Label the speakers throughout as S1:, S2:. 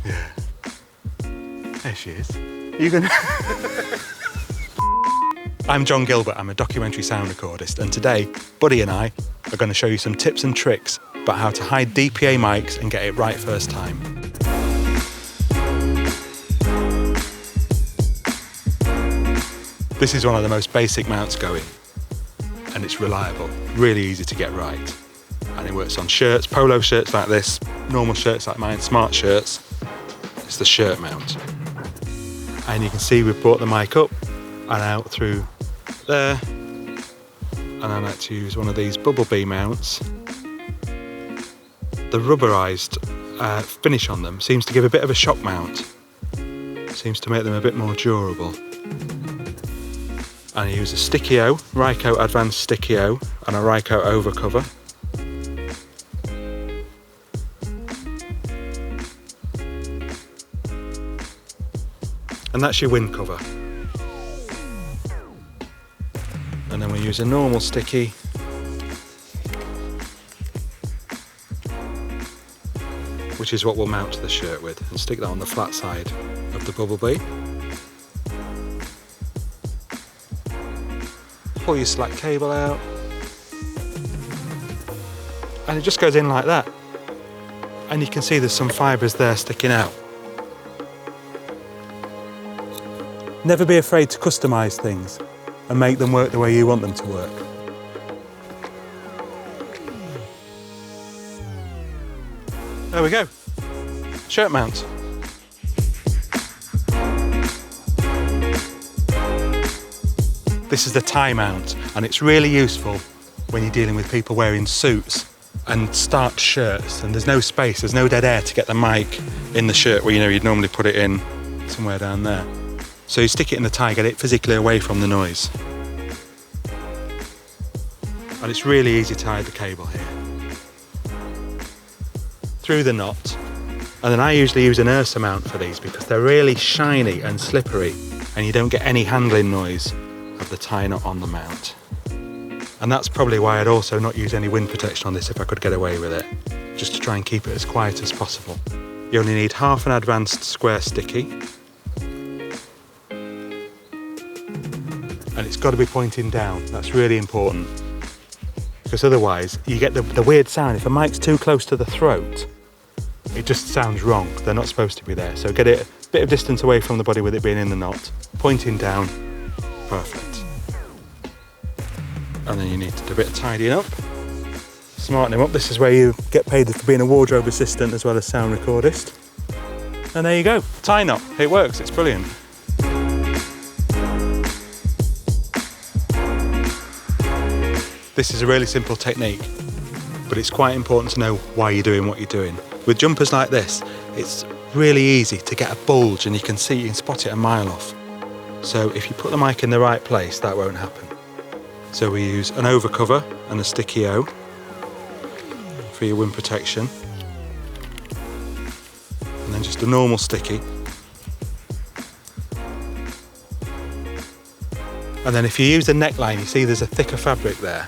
S1: Yeah. There she is. You gonna... I'm Jon Gilbert, I'm a documentary sound recordist, and today, Buddy and I are going to show you some tips and tricks about how to hide DPA mics and get it right first time. This is one of the most basic mounts going, and it's reliable, really easy to get right. And it works on shirts, polo shirts like this, normal shirts like mine, smart shirts. It's the shirt mount. And you can see we've brought the mic up and out through there. And I like to use one of these bumblebee mounts. The rubberized finish on them seems to give a bit of a shock mount. Seems to make them a bit more durable. And I use a Sticky-O, Ryco Advanced Sticky-O, and a Ryco overcover. And that's your wind cover. And then we use a normal sticky. Which is what we'll mount to the shirt with, and stick that on the flat side of the bumblebee. Pull your slack cable out. And it just goes in like that. And you can see there's some fibres there sticking out. Never be afraid to customise things and make them work the way you want them to work. There we go, shirt mount. This is the tie mount, and it's really useful when you're dealing with people wearing suits and starched shirts, and there's no space, there's no dead air to get the mic in the shirt where you'd normally put it in somewhere down there. So you stick it in the tie, get it physically away from the noise. And it's really easy to hide the cable here. Through the knot. And then I usually use an Ursa mount for these because they're really shiny and slippery and you don't get any handling noise of the tie knot on the mount. And that's probably why I'd also not use any wind protection on this if I could get away with it, just to try and keep it as quiet as possible. You only need half an advanced square sticky. And it's got to be pointing down, that's really important. Because otherwise, you get the weird sound. If a mic's too close to the throat, it just sounds wrong. They're not supposed to be there. So get it a bit of distance away from the body with it being in the knot. Pointing down, perfect. And then you need to do a bit of tidying up. Smarten him up. This is where you get paid for being a wardrobe assistant as well as sound recordist. And there you go, tie knot. It works, it's brilliant. This is a really simple technique, but it's quite important to know why you're doing what you're doing. With jumpers like this, it's really easy to get a bulge and you can spot it a mile off. So if you put the mic in the right place, that won't happen. So we use an overcover and a Sticky-O for your wind protection. And then just a normal sticky. And then if you use the neckline, you see there's a thicker fabric there.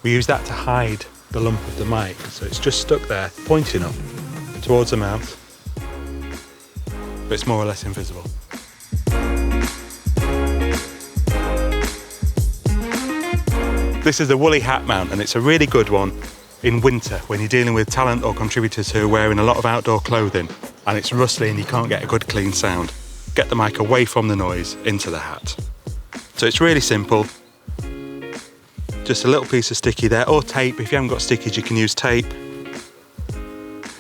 S1: We use that to hide the lump of the mic, so it's just stuck there, pointing up towards the mouth, but it's more or less invisible. This is the woolly hat mount, and it's a really good one in winter when you're dealing with talent or contributors who are wearing a lot of outdoor clothing and it's rustly and you can't get a good clean sound. Get the mic away from the noise into the hat. So it's really simple. Just a little piece of sticky there, or tape. If you haven't got stickies, you can use tape.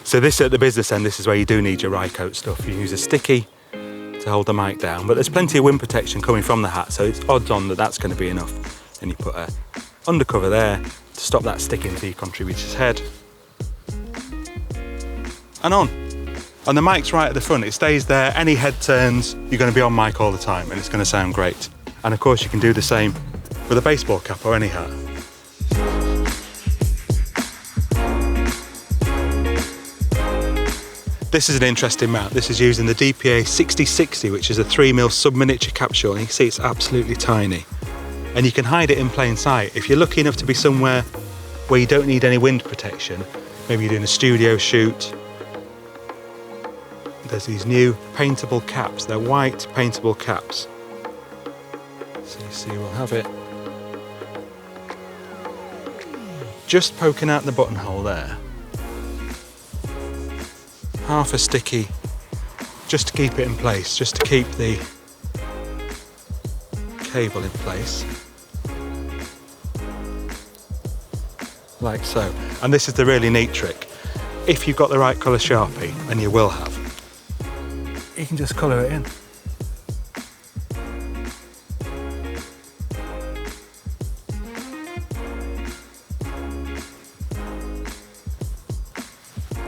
S1: So this at the business end, this is where you do need your Ryco stuff. You use a sticky to hold the mic down, but there's plenty of wind protection coming from the hat, so it's odds on that that's going to be enough. And you put a undercover there to stop that sticking to your contributor's head. And on. And the mic's right at the front, it stays there. Any head turns, you're going to be on mic all the time and it's going to sound great. And of course you can do the same with a baseball cap or any hat. This is an interesting mount. This is using the DPA 6060, which is a 3mm sub-miniature capsule, and you can see it's absolutely tiny. And you can hide it in plain sight. If you're lucky enough to be somewhere where you don't need any wind protection, Maybe you're doing a studio shoot. There's these new paintable caps. They're white paintable caps. So you see, we'll have it just poking out the buttonhole there. Half a sticky, just to keep it in place, just to keep the cable in place. Like so. And this is the really neat trick. If you've got the right colour Sharpie, and you will have, you can just colour it in.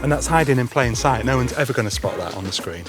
S1: And that's hiding in plain sight. No one's ever going to spot that on the screen.